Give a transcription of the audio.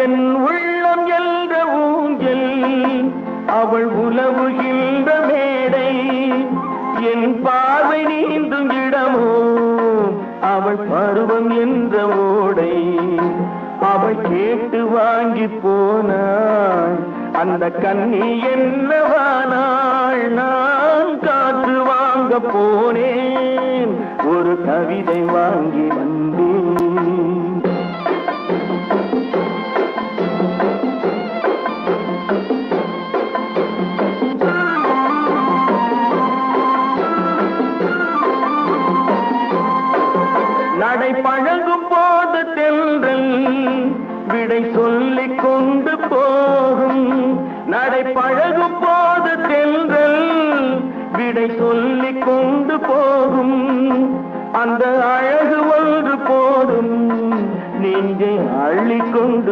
என் உள்ளம் என்ற ஊஞ்சல் அவள் உலவுகின்ற மேடை, என் பார்வை நீந்தும் இடமோ அவள் பருவம் என்ற ஓடை. அவள் கேட்டு வாங்கி போனாள் அந்த கண்ணி என்னவானாள். நான் காற்று வாங்க போனேன் ஒரு கவிதை வாங்கி வந்தேன். நடை பழகும் போது தென்றல் விடை சொல்லிக் கொண்டு போகும். நடை பழகும் போது தென்றல் விடை சொல்லிக் கொண்டு போகும். அந்த அழகு ஒன்று போதும் நெஞ்சை அள்ளிக்கொண்டு